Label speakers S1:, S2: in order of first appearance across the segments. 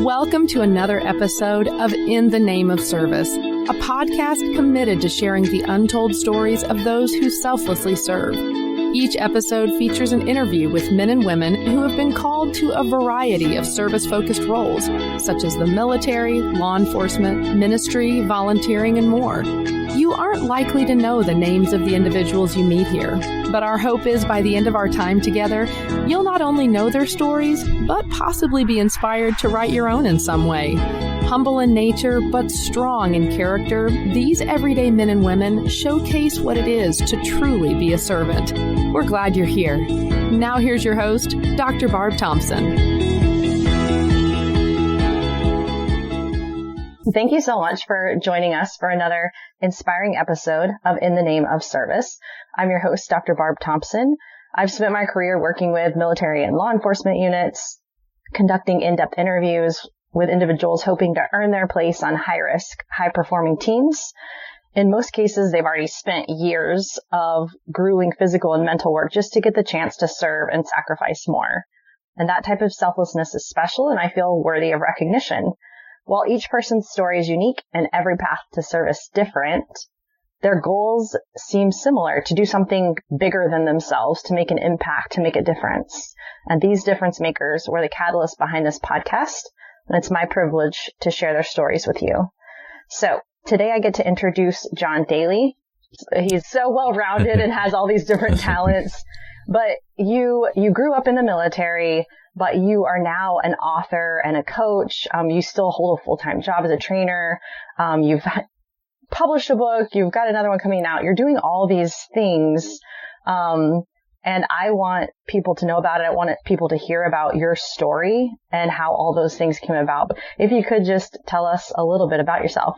S1: Welcome to another episode of In the Name of Service, a podcast committed to sharing the untold stories of those who selflessly serve. Each episode features an interview with men and women who have been called to a variety of service-focused roles, such as the military, law enforcement, ministry, volunteering, and more. You aren't likely to know the names of the individuals you meet here, but our hope is by the end of our time together, you'll not only know their stories, but possibly be inspired to write your own in some way. Humble in nature, but strong in character, these everyday men and women showcase what it is to truly be a servant. We're glad you're here. Now here's your host, Dr. Barb Thompson.
S2: Thank you so much for joining us for another inspiring episode of In the Name of Service. I'm your host, Dr. Barb Thompson. I've spent my career working with military and law enforcement units, conducting in-depth interviews with individuals hoping to earn their place on high-risk, high-performing teams. In most cases, they've already spent years of grueling physical and mental work just to get the chance to serve and sacrifice more. And that type of selflessness is special and I feel worthy of recognition. While each person's story is unique and every path to service different, their goals seem similar: to do something bigger than themselves, to make an impact, to make a difference. And these difference makers were the catalyst behind this podcast. And it's my privilege to share their stories with you. So today I get to introduce John Dailey. He's so well-rounded and has all these different talents. But you grew up in the military, but you are now an author and a coach. You still hold a full-time job as a trainer. You've published a book. You've got another one coming out. You're doing all these things. And I want people to know about it. I want people to hear about your story and how all those things came about. If you could just tell us a little bit about yourself.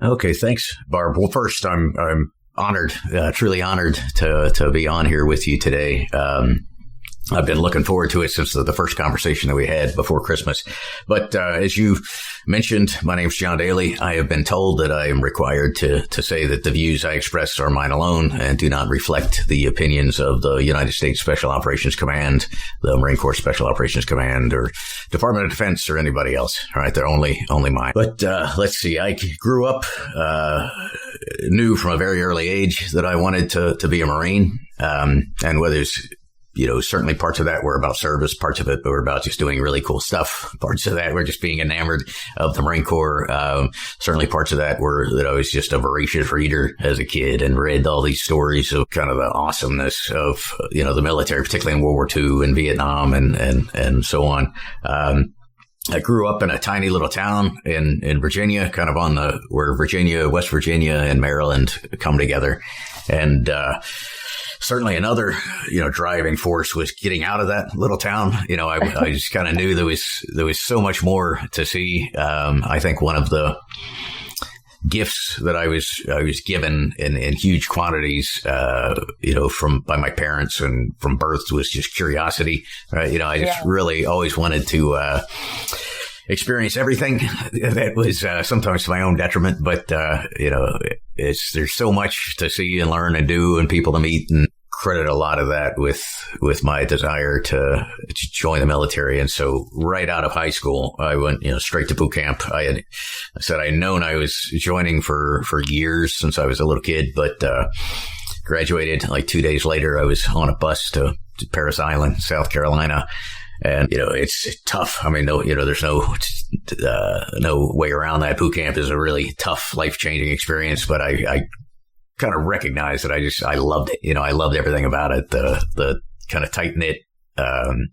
S3: Okay, thanks, Barb. Well, first, I'm honored, truly honored to be on here with you today. I've been looking forward to it since the first conversation that we had before Christmas. But as you mentioned, my name's John Dailey. I have been told that I am required to say that the views I express are mine alone and do not reflect the opinions of the United States Special Operations Command, the Marine Corps Special Operations Command, or Department of Defense, or anybody else. All right, they're only mine. But let's see. I grew up, knew from a very early age that I wanted to be a Marine, and whether it's certainly parts of that were about service. Parts of it were about just doing really cool stuff. Parts of that were just being enamored of the Marine Corps. Certainly parts of that were that I was just a voracious reader as a kid and read all these stories of kind of the awesomeness of, the military, particularly in World War II and Vietnam and so on. I grew up in a tiny little town in Virginia, kind of on where West Virginia and Maryland come together. And, certainly another, driving force was getting out of that little town. I just kind of knew there was so much more to see. I think one of the gifts that I was given in huge quantities, by my parents and from birth was just curiosity. Right? I just really always wanted to, experience everything. That was sometimes to my own detriment, but there's so much to see and learn and do and people to meet, and credit a lot of that with my desire to join the military. And so right out of high school, I went straight to boot camp. I'd known I was joining for years since I was a little kid, but graduated like 2 days later. I was on a bus to Parris Island, South Carolina. And, it's tough. I mean, there's no way around that. Boot camp is a really tough, life-changing experience, but I kind of recognized that I loved it. I loved everything about it. The kind of tight-knit,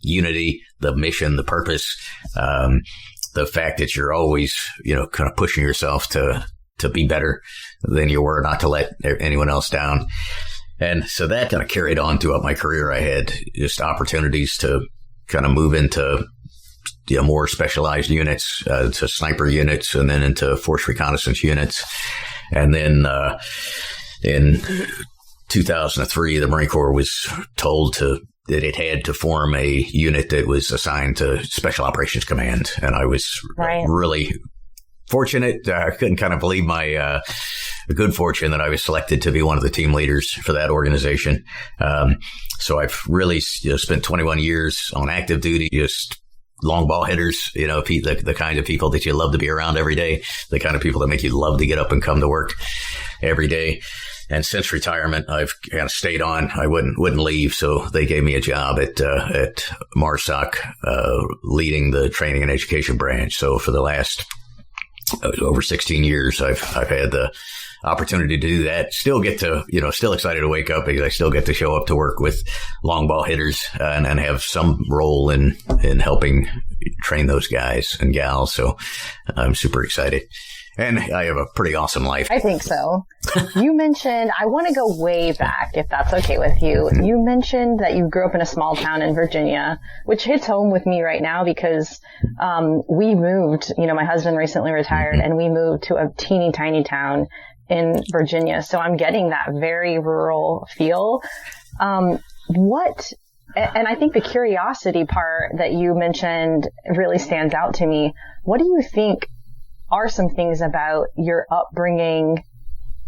S3: unity, the mission, the purpose, the fact that you're always, kind of pushing yourself to be better than you were, not to let anyone else down. And so that kind of carried on throughout my career. I had just opportunities to kind of move into more specialized units, to sniper units, and then into force reconnaissance units. And then in 2003, the Marine Corps was told that it had to form a unit that was assigned to Special Operations Command. And I was really fortunate. I couldn't kind of believe my good fortune that I was selected to be one of the team leaders for that organization. So I've really spent 21 years on active duty, just long ball hitters, the kind of people that you love to be around every day, the kind of people that make you love to get up and come to work every day. And since retirement, I've kind of stayed on. I wouldn't leave. So they gave me a job at MARSOC, leading the training and education branch. So for the last over 16 years, I've had the opportunity to do that. Still get to, still excited to wake up because I still get to show up to work with long ball hitters and have some role in helping train those guys and gals. So I'm super excited. And I have a pretty awesome life.
S2: I think so. You mentioned, I want to go way back, if that's okay with you. You mentioned that you grew up in a small town in Virginia, which hits home with me right now because we moved, my husband recently retired, and we moved to a teeny tiny town in Virginia. So I'm getting that very rural feel. And I think the curiosity part that you mentioned really stands out to me. What do you think are some things about your upbringing,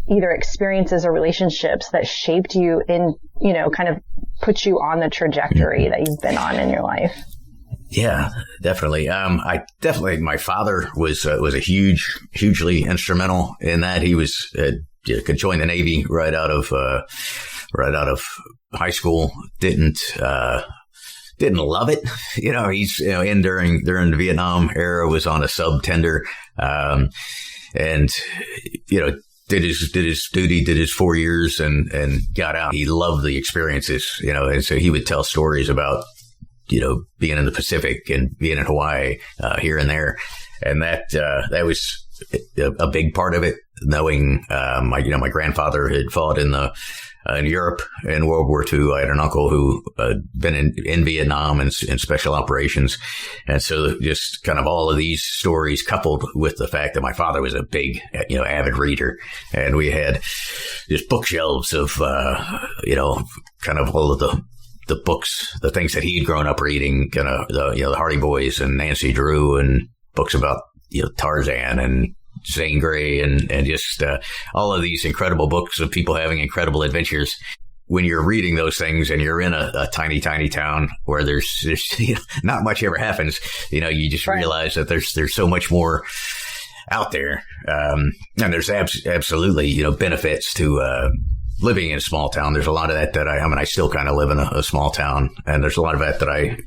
S2: either experiences or relationships that shaped you in, kind of put you on the trajectory that you've been on in your life?
S3: Yeah, definitely. My father was a hugely instrumental in that. He could join the Navy right out of high school. Didn't love it. He's, in during the Vietnam era, was on a sub tender, and, did his duty, did his 4 years and got out. He loved the experiences, and so he would tell stories about, being in the Pacific and being in Hawaii, here and there. And that was a big part of it. Knowing, my grandfather had fought in Europe in World War II. I had an uncle who had been in Vietnam and in special operations. And so just kind of all of these stories coupled with the fact that my father was a big, avid reader. And we had just bookshelves of, kind of all of the books, the things that he'd grown up reading, kind of the Hardy Boys and Nancy Drew and books about, Tarzan and Zane Grey and just all of these incredible books of people having incredible adventures. When you're reading those things and you're in a tiny, tiny town where there's not much ever happens, you just realize that there's so much more out there. And there's absolutely, benefits to living in a small town. There's a lot of that I still kind of live in a small town, and there's a lot of that I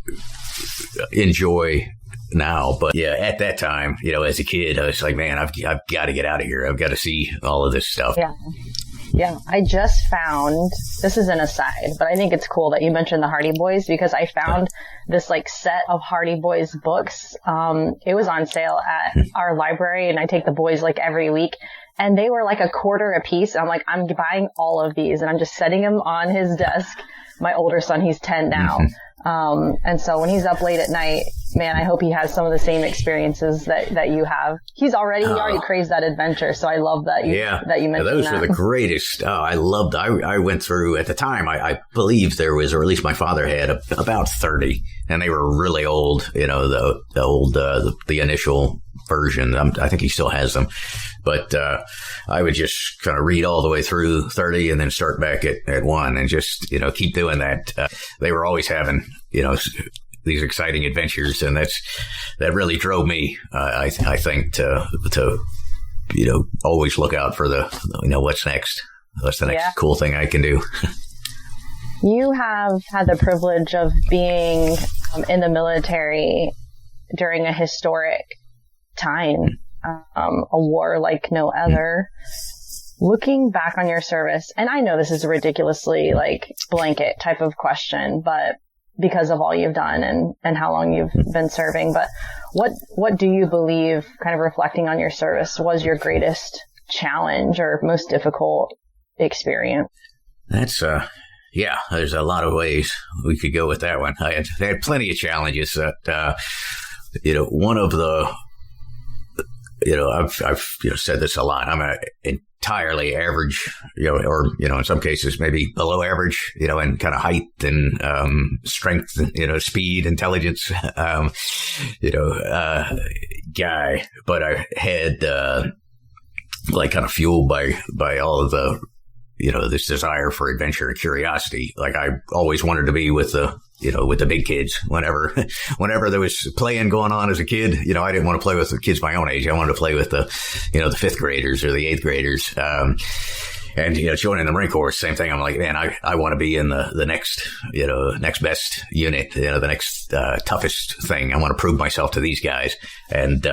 S3: enjoy now. But yeah, at that time, as a kid, I was like, man, I've got to get out of here. I've got to see all of this stuff.
S2: Yeah. I just found, this is an aside, but I think it's cool that you mentioned the Hardy Boys because I found this set of Hardy Boys books. It was on sale at our library and I take the boys every week. And they were $1 a piece. I'm like, I'm buying all of these and I'm just setting them on his desk. My older son, he's 10 now. And so when he's up late at night, man, I hope he has some of the same experiences that you have. He already craves that adventure. So I love that you mentioned
S3: those
S2: that.
S3: Were the greatest. I loved, I went through at the time, I believe there was, or at least my father had about 30 and they were really old, the initial version. I think he still has them, but, I would just kind of read all the way through 30 and then start back at 1 and just, keep doing that. They were always having, these exciting adventures. And that really drove me, I think to, always look out for what's next. What's the next cool thing I can do?
S2: You have had the privilege of being in the military during a historic time, a war like no other. Looking back on your service, and I know this is a ridiculously blanket type of question, but because of all you've done and how long you've been serving, but what do you believe, kind of reflecting on your service, was your greatest challenge or most difficult experience?
S3: That's there's a lot of ways we could go with that one. I had plenty of challenges that one of the I've said this a lot. I'm an entirely average, or in some cases maybe below average, in kind of height and strength, speed, intelligence, guy. But I had kind of fueled by all of the this desire for adventure and curiosity. I always wanted to be with the with the big kids. Whenever there was playing going on as a kid, I didn't want to play with the kids my own age. I wanted to play with the 5th graders or the 8th graders. And, joining the Marine Corps, same thing. I'm like, man, I want to be in the next, next best unit, the next toughest thing. I want to prove myself to these guys. And,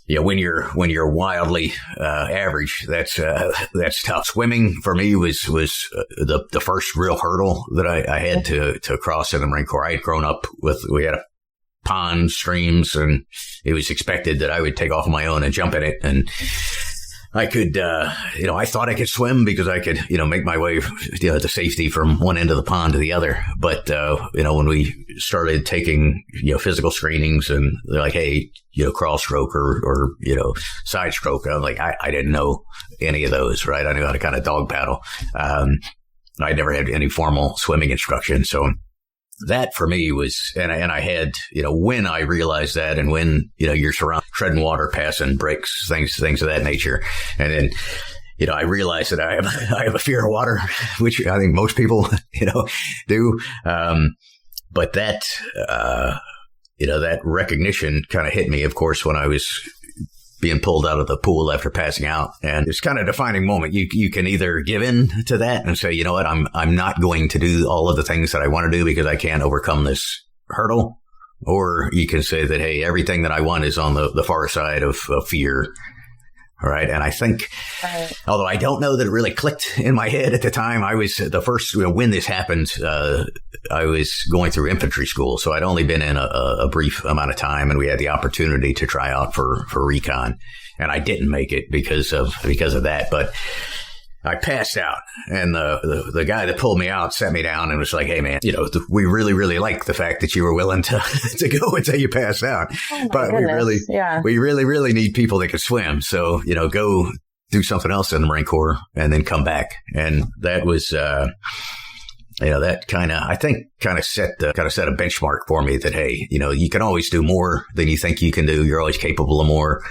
S3: when you're wildly average, that's tough. Swimming for me was the first real hurdle that I had to cross in the Marine Corps. I had grown up we had a pond, streams, and it was expected that I would take off on my own and jump in it. And I could, I thought I could swim because I could, make my way, to safety from one end of the pond to the other. But, when we started taking, physical screenings and they're like, hey, crawl stroke or side stroke, I'm like, I didn't know any of those, right? I knew how to kind of dog paddle. I never had any formal swimming instruction. So that for me was, and I had, when I realized that and when, you're surrounded, treading water, passing breaks, things of that nature. And then, I realized that I have a fear of water, which I think most people, do. But that, that recognition kind of hit me, of course, when I was being pulled out of the pool after passing out. And it's kind of a defining moment. You can either give in to that and say, you know what, I'm not going to do all of the things that I want to do because I can't overcome this hurdle. Or you can say that, hey, everything that I want is on the far side of fear. All right. And I think, although I don't know that it really clicked in my head at the time, I was the first, when this happened, I was going through infantry school. So I'd only been in a brief amount of time, and we had the opportunity to try out for recon. And I didn't make it because of that. But I passed out, and the guy that pulled me out sat me down and was like, hey, man, we really, really like the fact that you were willing to go until you passed out.
S2: Oh,
S3: but
S2: goodness.
S3: we really, really need people that can swim. So, go do something else in the Marine Corps and then come back. And that was, that kind of set a benchmark for me that, hey, you can always do more than you think you can do. You're always capable of more.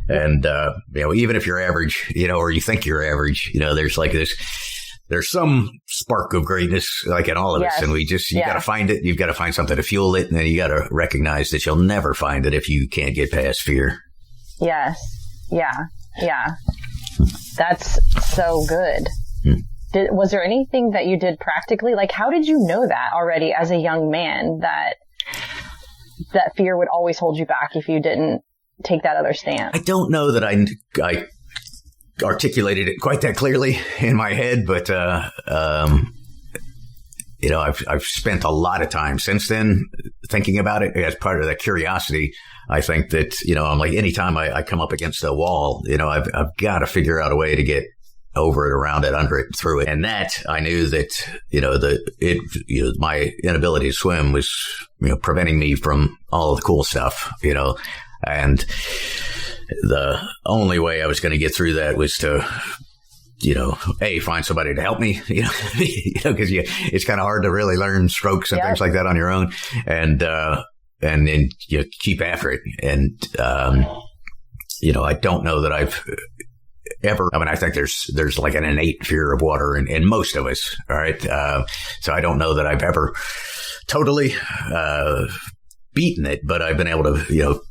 S3: And, even if you're average, or you think you're average, there's some spark of greatness like in all of us. And you got to find it. You've got to find something to fuel it. And then you got to recognize that you'll never find it if you can't get past fear.
S2: Yes. Yeah. Yeah. That's so good. Was there anything that you did practically? Like, how did you know that already as a young man that fear would always hold you back if you didn't take that other stance?
S3: I don't know that I articulated it quite that clearly in my head, but, I've spent a lot of time since then thinking about it as part of that curiosity. I think that, I'm like, anytime I come up against a wall, I've got to figure out a way to get over it, around it, under it, through it. And that I knew that, my inability to swim was, preventing me from all of the cool stuff, and the only way I was going to get through that was to, find somebody to help me, because it's kind of hard to really learn strokes and things like that on your own. And then you keep after it. And, I don't know that I've ever, I think there's like an innate fear of water in most of us. All right. So I don't know that I've ever totally, beaten it, but I've been able to,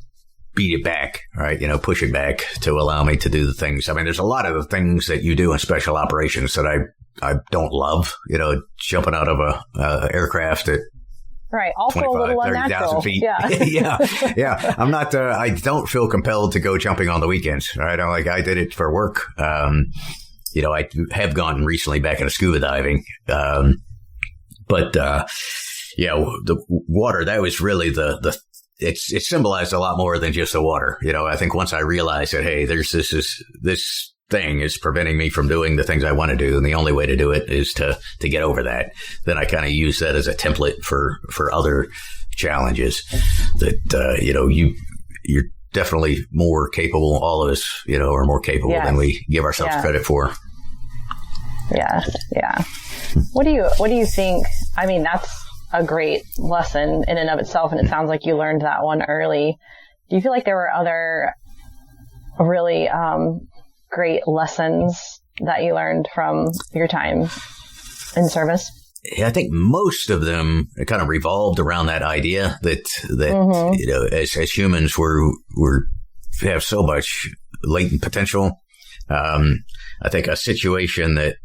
S3: beat it back, right? Push it back to allow me to do the things. There's a lot of the things that you do in special operations that I don't love, jumping out of a aircraft at
S2: right. Also a little unnatural.
S3: Feet.
S2: Yeah.
S3: Yeah. I'm not, I don't feel compelled to go jumping on the weekends, right? I did it for work. I have gone recently back into scuba diving. But the water, that was really it symbolized a lot more than just the water. I think once I realized that, hey, there's this thing is preventing me from doing the things I want to do, and the only way to do it is to get over that. Then I kind of use that as a template for other challenges that, you're definitely more capable. All of us, are more capable than we give ourselves credit for.
S2: Yeah. Yeah. What do you think? That's a great lesson in and of itself, and it sounds like you learned that one early. Do you feel like there were other really great lessons that you learned from your time in service?
S3: I think most of them kind of revolved around that idea that as humans we have so much latent potential. I think a situation that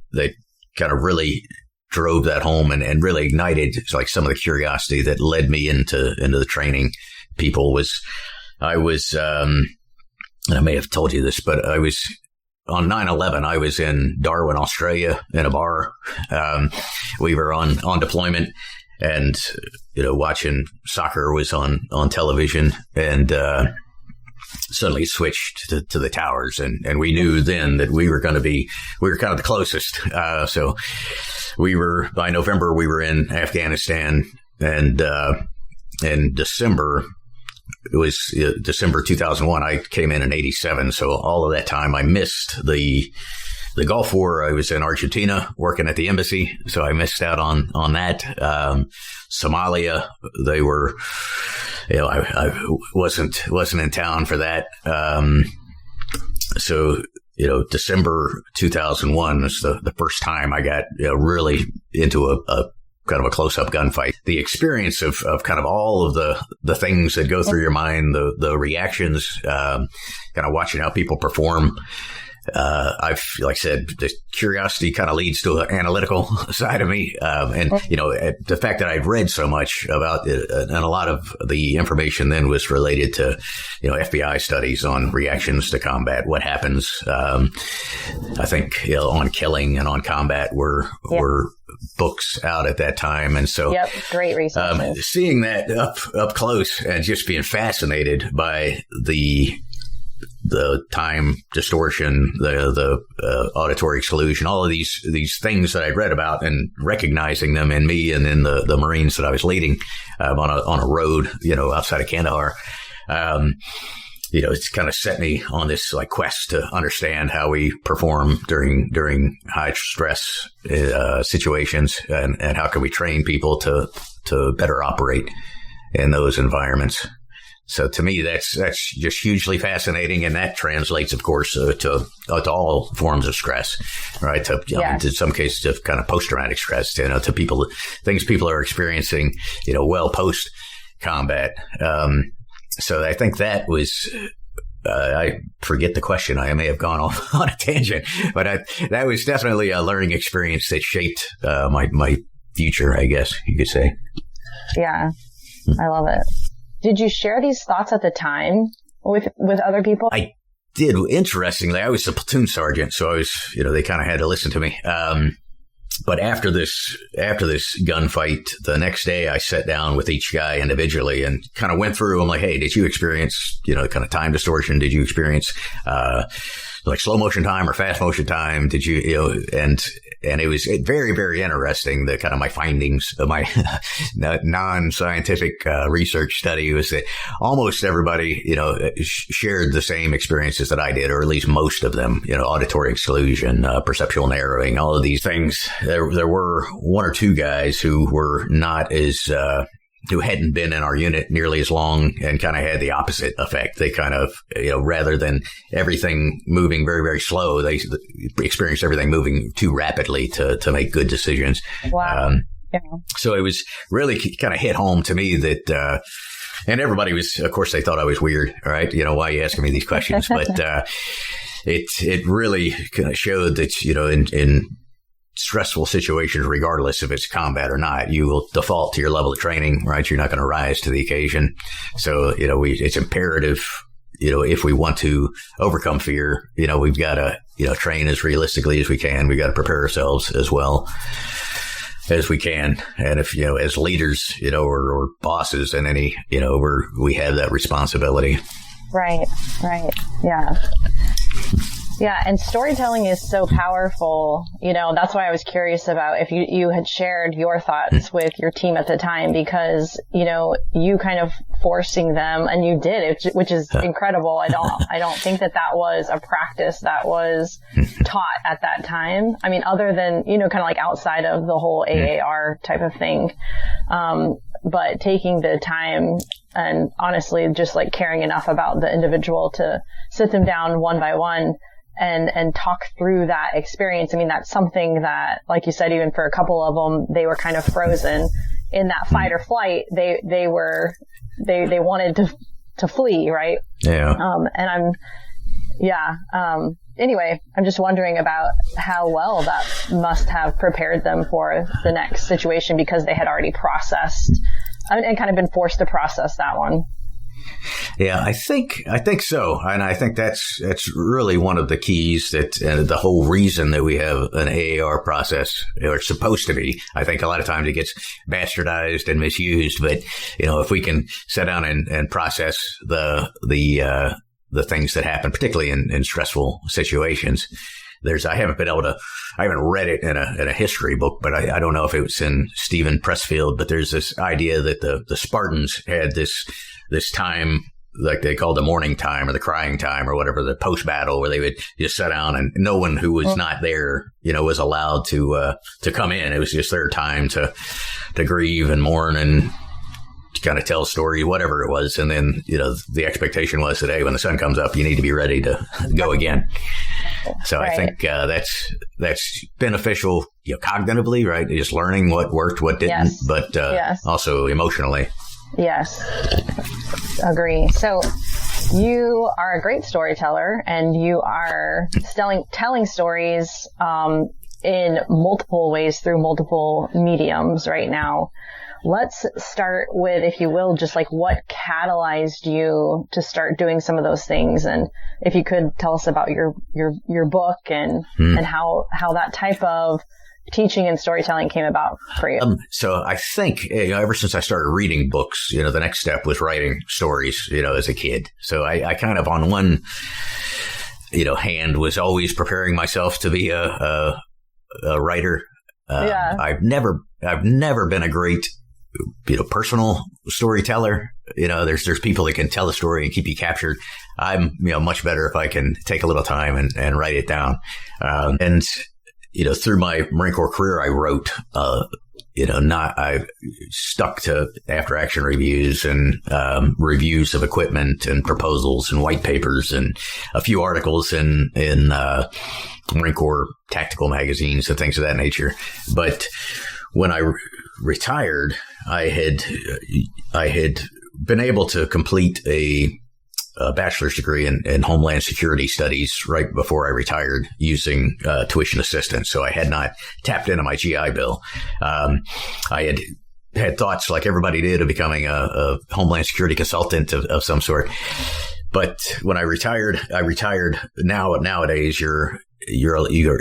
S3: kind of really drove that home and really ignited like some of the curiosity that led me into the training people was I was, and I may have told you this, but I was on 9/11. I was in Darwin, Australia, in a bar. We were on deployment, and watching soccer was on television, and suddenly switched to the towers, and we knew then that we were kind of the closest. So by November we were in Afghanistan, and in December. It was December 2001. I came in 87. So all of that time I missed the Gulf War. I was in Argentina working at the embassy. So I missed out on that. Somalia, they were, I wasn't in town for that. So, December 2001 was the first time I got really into a kind of a close-up gunfight. The experience of kind of all of the things that go through your mind, the reactions, kind of watching how people perform. Like I said, the curiosity kind of leads to an analytical side of me. And the fact that I'd read so much about it, and a lot of the information then was related to, FBI studies on reactions to combat, what happens. I think, on killing and on combat were books out at that time. And so,
S2: great resources.
S3: Seeing that up close and just being fascinated by the time distortion, the auditory exclusion, all of these things that I'd read about, and recognizing them in me and in the Marines that I was leading on a road, outside of Kandahar. It's kind of set me on this like quest to understand how we perform during high stress situations, and how can we train people to better operate in those environments. So to me, that's just hugely fascinating, and that translates, of course, to all forms of stress, right? To some cases, to kind of post-traumatic stress, to things people are experiencing, well post combat. So I think that was. I forget the question. I may have gone off on a tangent, but that was definitely a learning experience that shaped my future, I guess you could say.
S2: Yeah, I love it. Did you share these thoughts at the time with other people?
S3: I did. Interestingly, I was a platoon sergeant, so I was, they kind of had to listen to me. But after this gunfight, the next day I sat down with each guy individually and kind of went through. I'm like, hey, did you experience, kind of time distortion? Did you experience, like slow motion time or fast motion time? Did you, and it was very, very interesting. The kind of my findings of my non-scientific research study was that almost everybody, shared the same experiences that I did, or at least most of them. Auditory exclusion, perceptual narrowing, all of these things. There were one or two guys who were not as who hadn't been in our unit nearly as long, and kind of had the opposite effect. They kind of, rather than everything moving very, very slow, they experienced everything moving too rapidly to make good decisions.
S2: Wow.
S3: So it was really kind of hit home to me that, and everybody was, of course, they thought I was weird. All right. Why are you asking me these questions? But, it really kind of showed that, in stressful situations, regardless if it's combat or not, you will default to your level of training, right? You're not going to rise to the occasion. So, it's imperative, if we want to overcome fear, we've got to, train as realistically as we can. We've got to prepare ourselves as well as we can. And if, as leaders, or bosses in any, we have that responsibility.
S2: Right. Yeah. Yeah, and storytelling is so powerful. That's why I was curious about if you had shared your thoughts with your team at the time, because, you kind of forcing them, and you did it, which is incredible. I don't think that was a practice that was taught at that time. I mean, other than, kind of like outside of the whole AAR type of thing. But taking the time and honestly just like caring enough about the individual to sit them down one by one and talk through that experience. I mean, that's something that, like you said, even for a couple of them, they were kind of frozen in that fight or flight. They wanted to flee, right?
S3: Yeah.
S2: Anyway, I'm just wondering about how well that must have prepared them for the next situation, because they had already processed and kind of been forced to process that one.
S3: Yeah, I think so. And I think that's really one of the keys that the whole reason that we have an AAR process, or it's supposed to be. I think a lot of times it gets bastardized and misused, but if we can sit down and process the things that happen, particularly in stressful situations. I haven't read it in a history book, but I don't know if it was in Stephen Pressfield, but there's this idea that the Spartans had this time, like they called the mourning time or the crying time or whatever, the post battle, where they would just sit down and no one who was not there, was allowed to come in. It was just their time to grieve and mourn and kind of tell a story, whatever it was. And then, the expectation was that, hey, when the sun comes up, you need to be ready to go again. So right. I think that's beneficial, cognitively, right? Just learning what worked, what didn't, yes. But also emotionally.
S2: Yes. Agree. So you are a great storyteller, and you are telling stories in multiple ways through multiple mediums right now. Let's start with, if you will, just like what catalyzed you to start doing some of those things. And if you could tell us about your book and how that type of teaching and storytelling came about for you.
S3: So I think ever since I started reading books, the next step was writing stories, as a kid. So I kind of on one, hand was always preparing myself to be a writer. I've never been a great personal storyteller. There's people that can tell a story and keep you captured. I'm, much better if I can take a little time and write it down. Through my Marine Corps career, I wrote, I stuck to after action reviews and, reviews of equipment and proposals and white papers and a few articles in Marine Corps tactical magazines and things of that nature. But when I retired, I had been able to complete a bachelor's degree in Homeland Security Studies right before I retired using tuition assistance. So I had not tapped into my GI Bill. I had thoughts, like everybody did, of becoming a Homeland Security consultant of some sort. But when I retired nowadays you're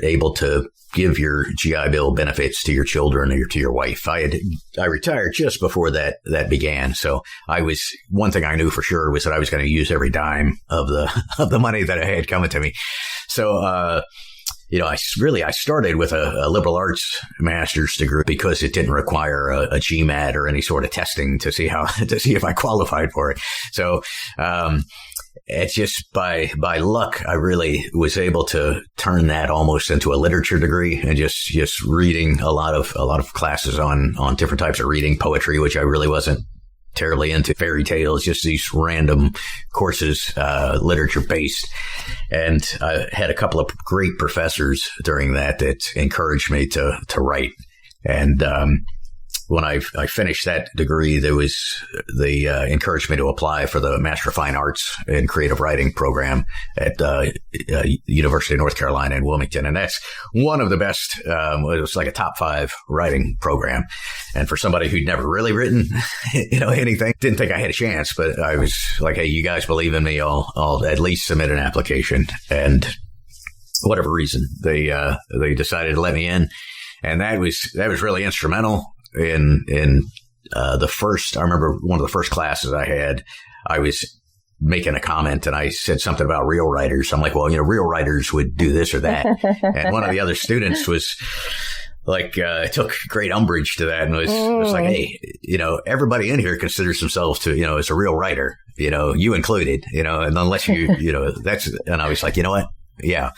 S3: able to give your GI Bill benefits to your children or to your wife. I retired just before that began. So one thing I knew for sure was that I was going to use every dime of the money that I had coming to me. So, I started with a liberal arts master's degree because it didn't require a GMAT or any sort of testing to see if I qualified for it. So, it's just by luck, I really was able to turn that almost into a literature degree, and just reading a lot of classes on different types of reading, poetry, which I really wasn't terribly into, fairy tales, just these random courses, literature based. And I had a couple of great professors during that encouraged me to write. And, when I finished that degree, they encouraged me to apply for the Master of Fine Arts in Creative Writing program at University of North Carolina in Wilmington. And that's one of the best, it was like a top 5 writing program. And for somebody who'd never really written, anything, didn't think I had a chance, but I was like, hey, you guys believe in me, I'll at least submit an application. And for whatever reason, they decided to let me in. And that was really instrumental. In the first, I remember one of the first classes I had, I was making a comment and I said something about real writers. I'm like, well, real writers would do this or that. And one of the other students was like, took great umbrage to that and was like, hey, everybody in here considers themselves to, as a real writer, you included, and unless you, and I was like, you know what? Yeah.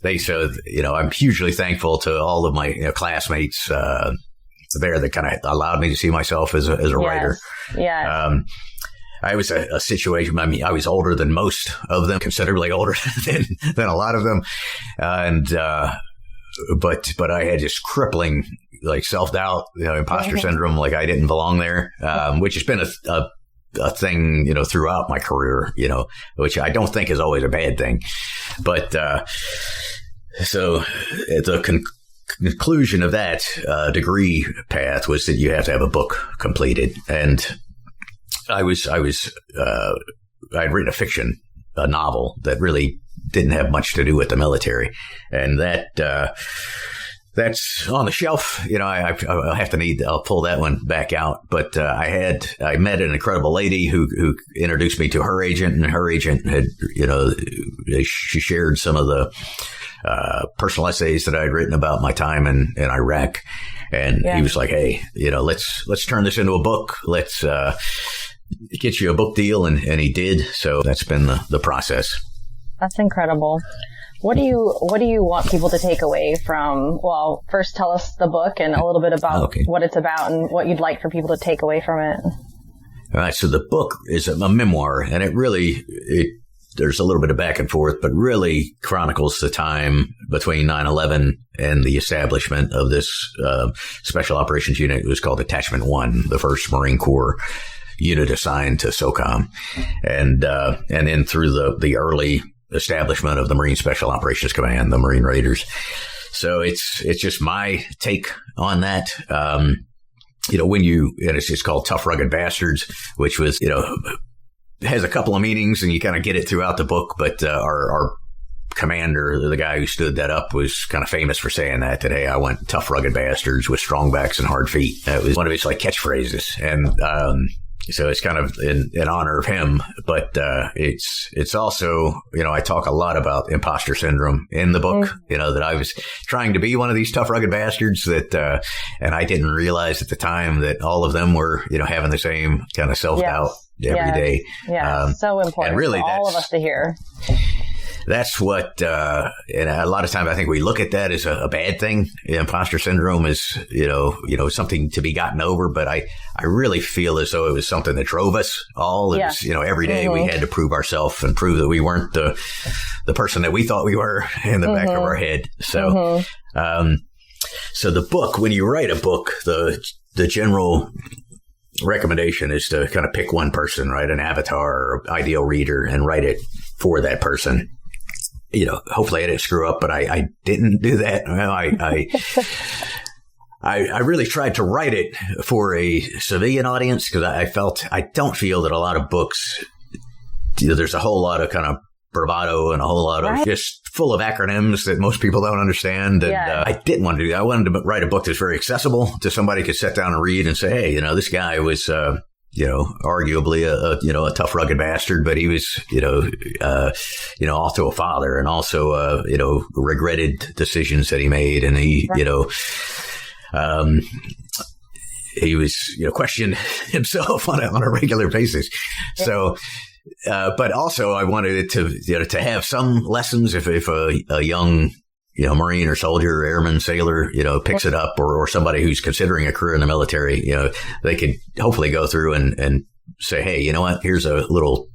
S3: I'm hugely thankful to all of my classmates, there that kind of allowed me to see myself as a writer.
S2: Yeah.
S3: I was a situation. I mean, I was older than most of them, considerably older than a lot of them, but I had just crippling like self-doubt, imposter syndrome, like I didn't belong there, which has been a thing, throughout my career, which I don't think is always a bad thing. But so the conclusion of that degree path was that you have to have a book completed. And I'd written a novel that really didn't have much to do with the military. And that's on the shelf. I'll pull that one back out. But I met an incredible lady who introduced me to her agent, and her agent had, she shared some of the personal essays that I'd written about my time in Iraq. And he was like, hey, let's turn this into a book. Let's get you a book deal. And he did. So that's been the process.
S2: That's incredible. What do you want people to take away from, well, first tell us the book and a little bit about what it's about and what you'd like for people to take away from it.
S3: All right. So the book is a memoir, and there's a little bit of back and forth, but really chronicles the time between 9/11 and the establishment of this special operations unit. It was called Attachment 1, the 1st Marine Corps unit assigned to SOCOM. And then through the early establishment of the Marine Special Operations Command, the Marine Raiders. So it's just my take on that. It's called Tough, Rugged Bastards, which was, has a couple of meanings, and you kind of get it throughout the book. But our commander, the guy who stood that up, was kind of famous for saying that hey, I want tough, rugged bastards with strong backs and hard feet. That was one of his catchphrases. And, so it's kind of in honor of him, but it's also, I talk a lot about imposter syndrome in the book, that I was trying to be one of these tough, rugged bastards and I didn't realize at the time that all of them were, having the same kind of self-doubt every day.
S2: Yeah, so important and really for all of us to hear.
S3: That's what, and a lot of times I think we look at that as a bad thing. Imposter syndrome is, something to be gotten over. But I really feel as though it was something that drove us all. It was, every day we had to prove ourselves and prove that we weren't the person that we thought we were in the back of our head. So, so the book, when you write a book, the general recommendation is to kind of pick one person, right? An avatar or ideal reader, and write it for that person. Hopefully I didn't screw up, but I didn't do that. I really tried to write it for a civilian audience, because I don't feel that a lot of books, there's a whole lot of kind of bravado and a whole lot of just full of acronyms that most people don't understand. And I didn't want to do that. I wanted to write a book that's very accessible to somebody who could sit down and read and say, hey, this guy was, arguably a tough, rugged bastard, but he was, also a father, and also, regretted decisions that he made. And he, he was, questioned himself on a regular basis. So, but also I wanted it to have some lessons if a young, Marine or soldier or airman, sailor, picks it up, or somebody who's considering a career in the military, they could hopefully go through and say, hey, you know what, here's a little,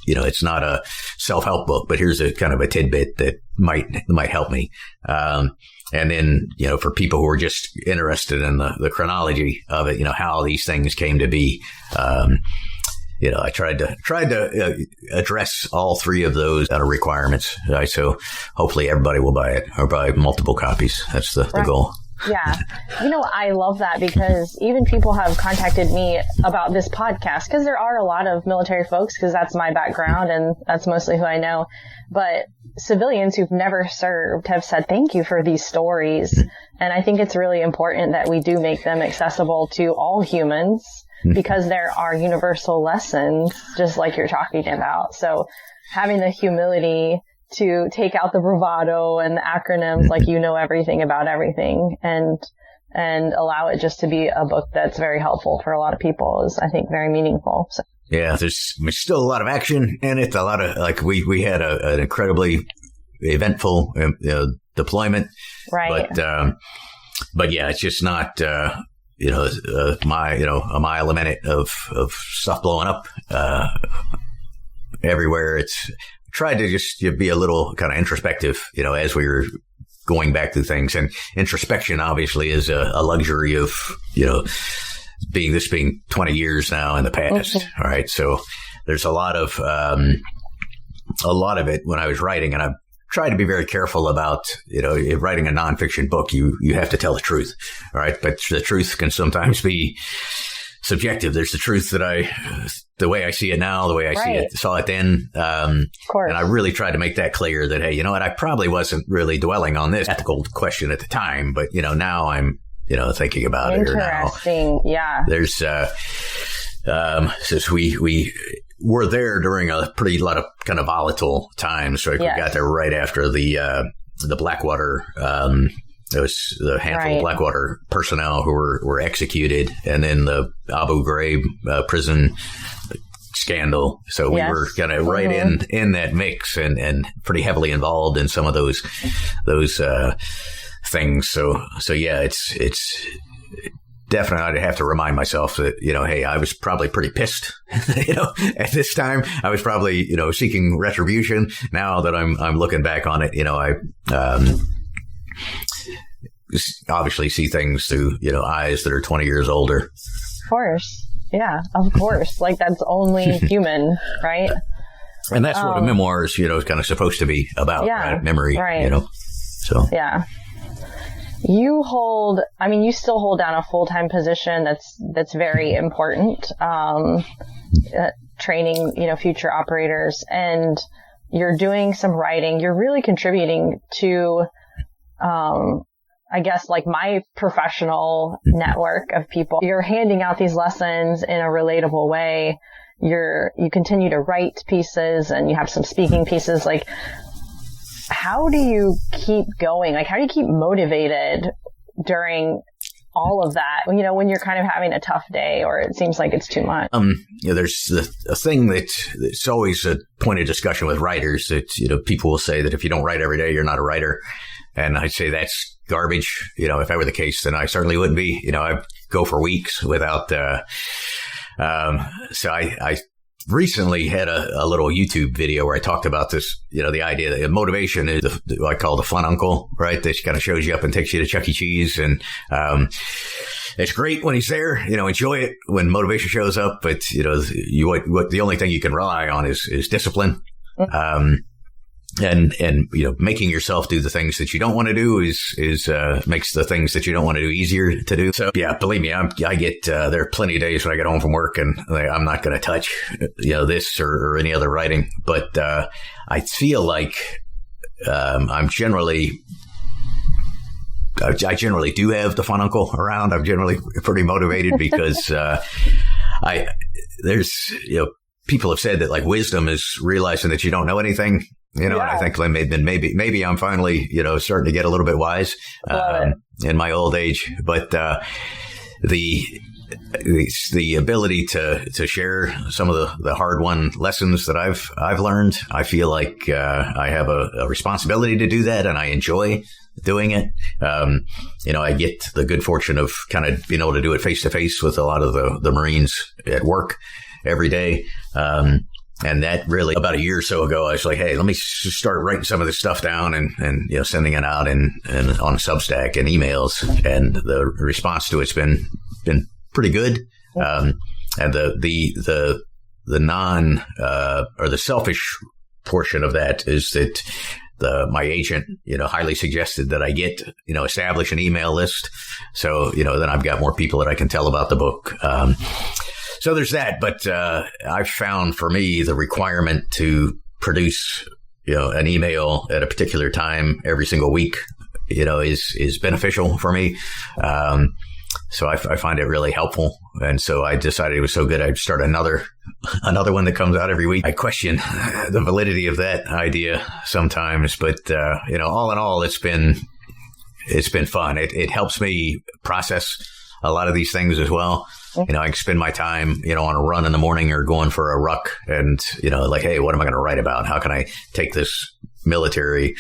S3: it's not a self-help book, but here's a kind of a tidbit that might help me. And then, for people who are just interested in the chronology of it, how these things came to be, I tried to address all three of those requirements. So hopefully everybody will buy it, or buy multiple copies. That's the goal.
S2: Yeah. I love that, because even people have contacted me about this podcast, because there are a lot of military folks, because that's my background and that's mostly who I know. But civilians who've never served have said, thank you for these stories. Mm-hmm. And I think it's really important that we do make them accessible to all humans, because there are universal lessons, just like you're talking about. So having the humility to take out the bravado and the acronyms, like everything about everything, and allow it just to be a book that's very helpful for a lot of people is, I think, very meaningful. So.
S3: Yeah, there's still a lot of action in it. A lot of, we had an incredibly eventful deployment.
S2: Right.
S3: But yeah, it's just not... a mile a minute of stuff blowing up everywhere. It's tried to just be a little kind of introspective, as we were going back through things. And introspection obviously is a luxury of, being 20 years now in the past. All right. So there's a lot of it when I was writing, and I tried to be very careful about, writing a nonfiction book, you have to tell the truth. All right. But the truth can sometimes be subjective. There's the truth the way I see it now, the way I saw it then. Of course. And I really tried to make that clear that, hey, I probably wasn't really dwelling on this ethical question at the time, but, now I'm, thinking about it.
S2: Interesting. Yeah.
S3: There's, since we were there during a lot of kind of volatile times. So we got there right after the Blackwater, there was the handful of Blackwater personnel who were executed, and then the Abu Ghraib prison scandal. So we were kind of right in that mix and pretty heavily involved in some of those things. So yeah, it's definitely, I'd have to remind myself that, hey, I was probably pretty pissed, at this time. I was probably, seeking retribution. Now that I'm looking back on it, I obviously see things through, eyes that are 20 years older.
S2: Of course. Yeah, of course. Like, that's only human, right?
S3: And that's what a memoir is, kind of supposed to be about, right? Memory, so.
S2: Yeah. You still hold down a full-time position that's very important, training, future operators, and you're doing some writing. You're really contributing to, I guess, like, my professional network of people. You're handing out these lessons in a relatable way. You continue to write pieces, and you have some speaking pieces. Like, how do you keep going? Like, how do you keep motivated during all of that? When you're kind of having a tough day, or it seems like it's too much.
S3: There's a thing that's always a point of discussion with writers that, people will say that if you don't write every day, you're not a writer. And I'd say that's garbage. If that were the case, then I certainly wouldn't be. I go for weeks without, so I recently had a little YouTube video where I talked about this, the idea that motivation is what I call the fun uncle, right? That kind of shows you up and takes you to Chuck E. Cheese. And, it's great when he's there, enjoy it when motivation shows up. But, the only thing you can rely on is discipline. And making yourself do the things that you don't want to do is makes the things that you don't want to do easier to do. So yeah, believe me, I get there are plenty of days when I get home from work and I'm not going to touch this or any other writing. But I feel like I generally do have the fun uncle around. I'm generally pretty motivated because there's people have said that, like, wisdom is realizing that you don't know anything. And I think maybe I'm finally, starting to get a little bit wise in my old age. But the ability to share some of the hard-won lessons that I've learned, I feel like I have a responsibility to do that, and I enjoy doing it. I get the good fortune of kind of being able to do it face-to-face with a lot of the Marines at work every day. And that really, about a year or so ago, I was like, hey, let me just start writing some of this stuff down and sending it out and on Substack and emails. And the response to it's been pretty good. And the non, or the selfish portion of that is that my agent, highly suggested that I get, establish an email list. So, then I've got more people that I can tell about the book. So there's that, but I've found for me the requirement to produce, an email at a particular time every single week, is beneficial for me. So I find it really helpful, and so I decided it was so good I'd start another one that comes out every week. I question the validity of that idea sometimes, but all in all, it's been fun. It helps me process a lot of these things as well. I can spend my time, on a run in the morning or going for a ruck and, like, hey, what am I going to write about? How can I take this military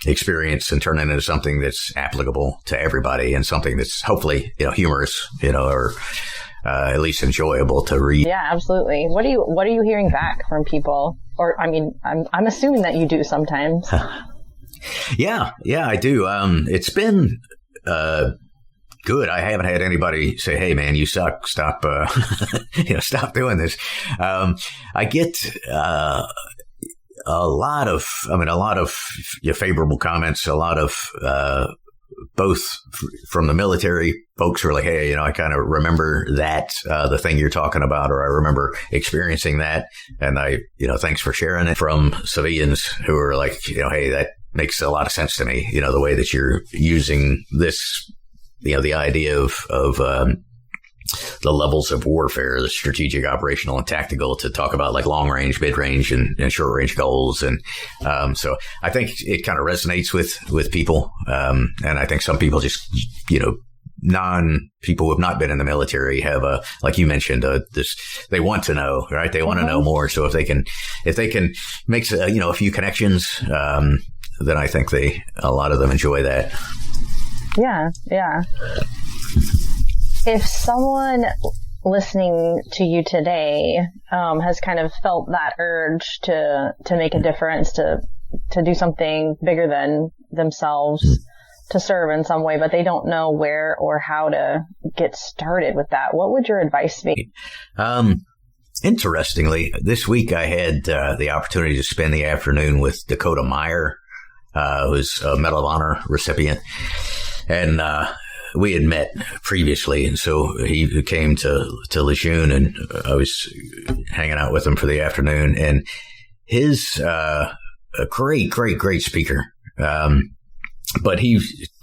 S3: experience and turn it into something that's applicable to everybody and something that's hopefully, humorous, or at least enjoyable to read.
S2: Yeah, absolutely. What are you hearing back from people? Or, I mean, I'm assuming that you do sometimes.
S3: Yeah, I do. It's been good. I haven't had anybody say, "Hey, man, you suck. Stop, stop doing this." I get a lot of favorable comments, a lot of both from the military folks who are like, "Hey, I kind of remember that, the thing you're talking about, or I remember experiencing that. And thanks for sharing it." From civilians who are like, "Hey, that makes a lot of sense to me. The way that you're using this, the idea of the levels of warfare, the strategic, operational, and tactical, to talk about like long range, mid range, and short range goals." And so I think it kind of resonates with people. And I think some people just, people who have not been in the military have like you mentioned, they want to know, right? They want to know more. So if they can make, a few connections, then I think a lot of them enjoy that.
S2: Yeah. If someone listening to you today has kind of felt that urge to make a difference, to do something bigger than themselves, to serve in some way, but they don't know where or how to get started with that, what would your advice be?
S3: Interestingly, this week I had the opportunity to spend the afternoon with Dakota Meyer, who's a Medal of Honor recipient. And we had met previously, and so he came to Lejeune, and I was hanging out with him for the afternoon. And he's a great speaker. But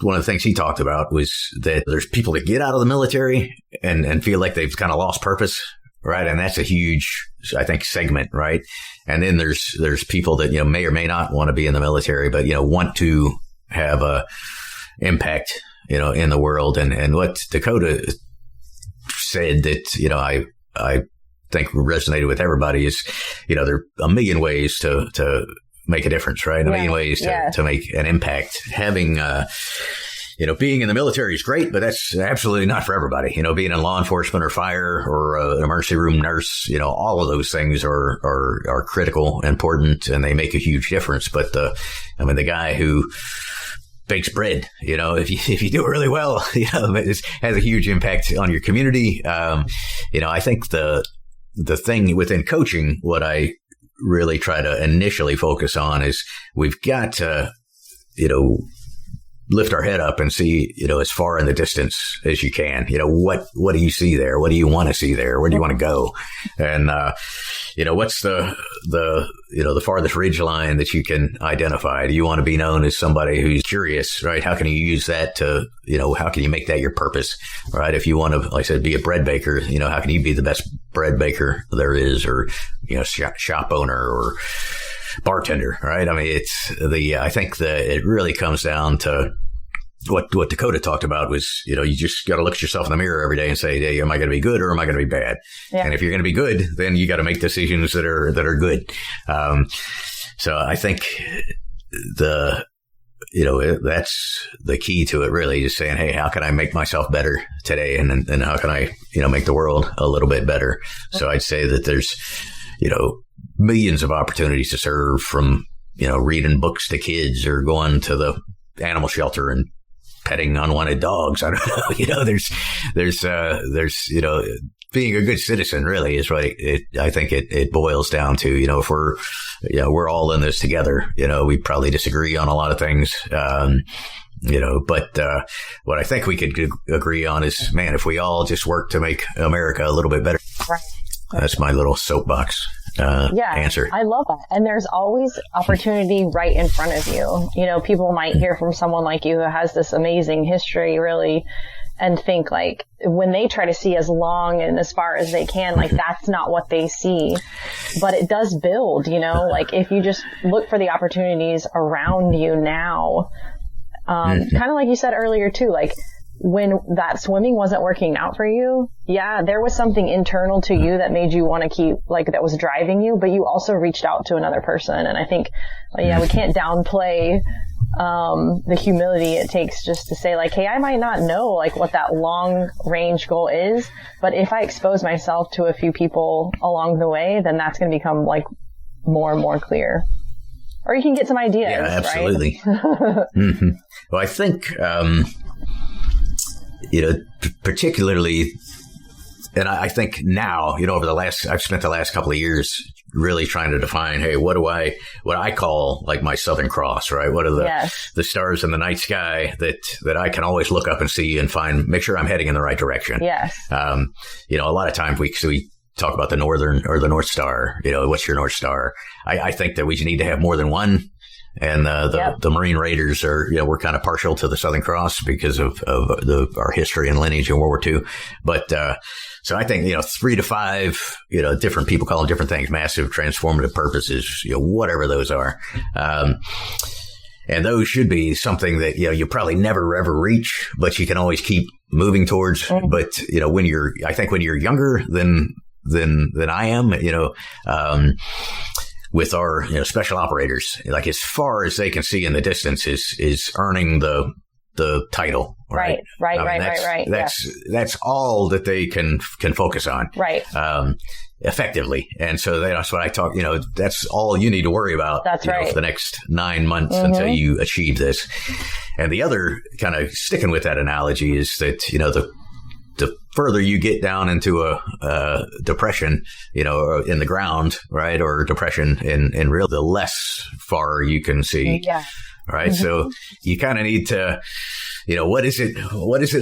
S3: one of the things he talked about was that there's people that get out of the military and feel like they've kind of lost purpose, right? And that's a huge, I think, segment, right? And then there's people that may or may not want to be in the military, but want to have a impact, in the world. And what Dakota said that, I think resonated with everybody is, there are a million ways to make a difference, right? A million ways to make an impact. Having, being in the military is great, but that's absolutely not for everybody. Being in law enforcement or fire or an emergency room nurse, all of those things are critical, important, and they make a huge difference. But the guy who bakes bread, if you do it really well, it has a huge impact on your community. I think the thing within coaching, what I really try to initially focus on is we've got to, lift our head up and see, as far in the distance as you can. What do you see there? What do you want to see there? Where do you want to go? And, what's the farthest ridge line that you can identify? Do you want to be known as somebody who's curious, right? How can you use that to, how can you make that your purpose, right? If you want to, like I said, be a bread baker, how can you be the best bread baker there is, or, shop owner or bartender, right? I think that it really comes down to what Dakota talked about was, you just got to look at yourself in the mirror every day and say, hey, am I going to be good or am I going to be bad? Yeah. And if you're going to be good, then you got to make decisions that are good. So I think that's the key to it, really, is saying, hey, how can I make myself better today? And how can I, make the world a little bit better? So I'd say that there's, millions of opportunities to serve, from, reading books to kids or going to the animal shelter and petting unwanted dogs. I don't know, there's, being a good citizen really is what I think it boils down to. If we're all in this together, we probably disagree on a lot of things. But what I think we could agree on is, man, if we all just work to make America a little bit better. Right. That's my little soapbox answer.
S2: I love that. And there's always opportunity right in front of you. People might hear from someone like you who has this amazing history, really, and think like when they try to see as long and as far as they can, like that's not what they see. But it does build, like if you just look for the opportunities around you now, kind of like you said earlier too, like when that swimming wasn't working out for you, there was something internal to you that made you want to keep, like, that was driving you, but you also reached out to another person. And I think, we can't downplay the humility it takes just to say like, hey, I might not know like what that long range goal is, but if I expose myself to a few people along the way, then that's going to become like more and more clear. Or you can get some ideas.
S3: Yeah, absolutely.
S2: Right?
S3: Mm-hmm. Well, I think, particularly, and I think now, I've spent the last couple of years really trying to define, hey, what I call like my Southern Cross, right? What are the stars in the night sky that I can always look up and see and make sure I'm heading in the right direction.
S2: Yes.
S3: A lot of times we talk about the northern or the North Star, what's your North Star? I think that we need to have more than one. And the Marine Raiders are, we're kind of partial to the Southern Cross because of our history and lineage in World War II. But so I think 3 to 5, different people call them different things, massive transformative purposes, whatever those are. And those should be something that you probably never ever reach, but you can always keep moving towards. Mm-hmm. But when you're younger than I am, with our special operators, like as far as they can see in the distance is earning the title. Right. Right. That's all that they can focus on.
S2: Right.
S3: Effectively. And so that's what I talk, that's all you need to worry about.
S2: That's right.
S3: For the next 9 months until you achieve this. And the other kind of sticking with that analogy is that, the further you get down into a depression, in the ground, right, or depression in real, the less far you can see. Yeah. Right. Mm-hmm. So you kind of need to, what is it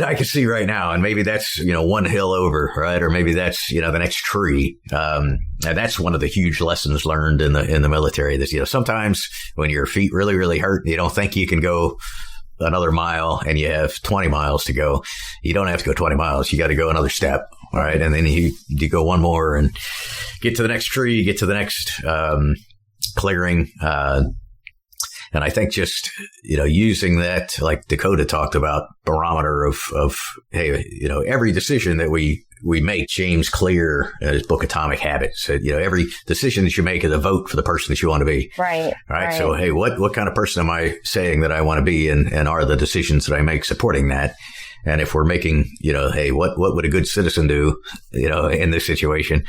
S3: I can see right now? And maybe that's, one hill over, right? Or maybe that's, the next tree. And that's one of the huge lessons learned in the military. That, sometimes when your feet really, really hurt, you don't think you can go another mile and you have 20 miles to go. You don't have to go 20 miles. You got to go another step. All right. And then you go one more and get to the next tree, get to the next clearing. And I think just, using that, like Dakota talked about, barometer of hey, every decision that we make, James Clear in his book Atomic Habits said, every decision that you make is a vote for the person that you want to be.
S2: Right.
S3: Right. So, hey, what kind of person am I saying that I want to be? And are the decisions that I make supporting that? And if we're making, hey, what would a good citizen do, in this situation?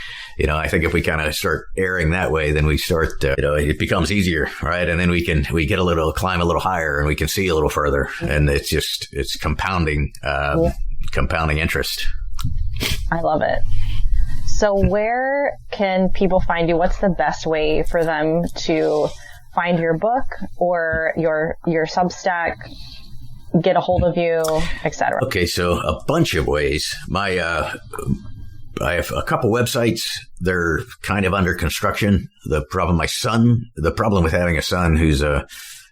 S3: I think if we kind of start erring that way, then we start, it becomes easier, right? And then we climb a little higher and we can see a little further. And it's compounding interest.
S2: I love it. So where can people find you? What's the best way for them to find your book or your Substack, get a hold of you, etc.?
S3: Okay, so a bunch of ways. I have a couple websites. They're kind of under construction. The problem with having a son who's a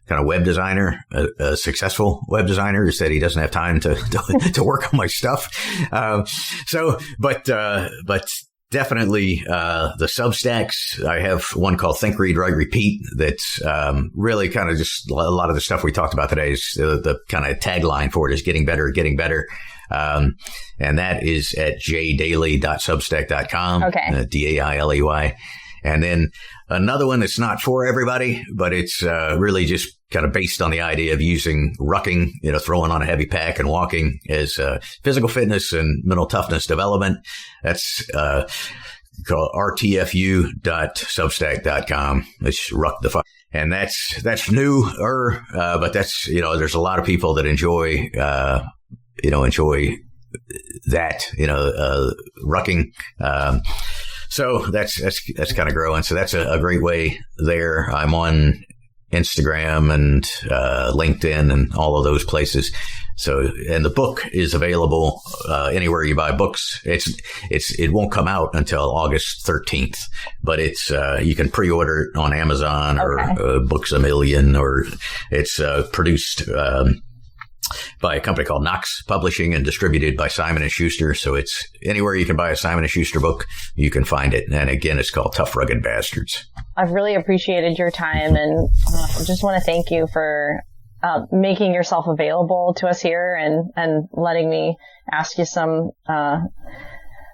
S3: kind of web designer, a successful web designer, is that he doesn't have time to work on my stuff. But definitely the Substacks. I have one called Think, Read, Write, Repeat. That's really kind of just a lot of the stuff we talked about today. Is the kind of tagline for it is getting better, getting better. And that is at jdailey.substack.com.
S2: Okay.
S3: Dailey. And then another one that's not for everybody, but it's really just kind of based on the idea of using rucking, throwing on a heavy pack and walking as physical fitness and mental toughness development. That's called rtfu.substack.com. It's ruck the fuck. And that's newer, but that's, there's a lot of people that enjoy that, rucking. So that's kind of growing. So that's a great way there. I'm on Instagram and LinkedIn and all of those places. So, and the book is available anywhere you buy books. It won't come out until August 13th, but it's you can pre-order it on Amazon or Books A Million, or it's produced by a company called Knox Publishing and distributed by Simon & Schuster. So it's anywhere you can buy a Simon & Schuster book, you can find it. And again, it's called Tough, Rugged Bastards.
S2: I've really appreciated your time, and just want to thank you for making yourself available to us here and letting me ask you some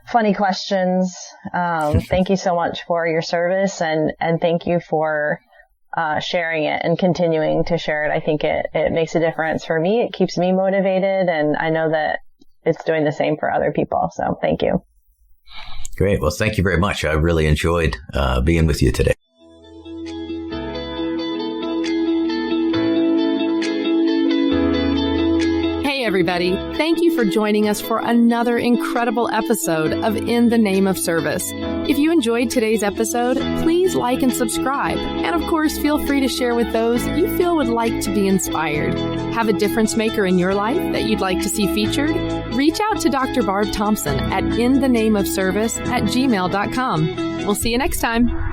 S2: funny questions. Thank you so much for your service, and thank you for sharing it and continuing to share it. I think it makes a difference for me. It keeps me motivated, and I know that it's doing the same for other people. So thank you.
S3: Great. Well, thank you very much. I really enjoyed being with you today.
S1: Hey, everybody. Thank you for joining us for another incredible episode of In the Name of Service. If you enjoyed today's episode, please like and subscribe. And of course, feel free to share with those you feel would like to be inspired. Have a difference maker in your life that you'd like to see featured? Reach out to Dr. Barb Thompson at inthenameofservice@gmail.com. We'll see you next time.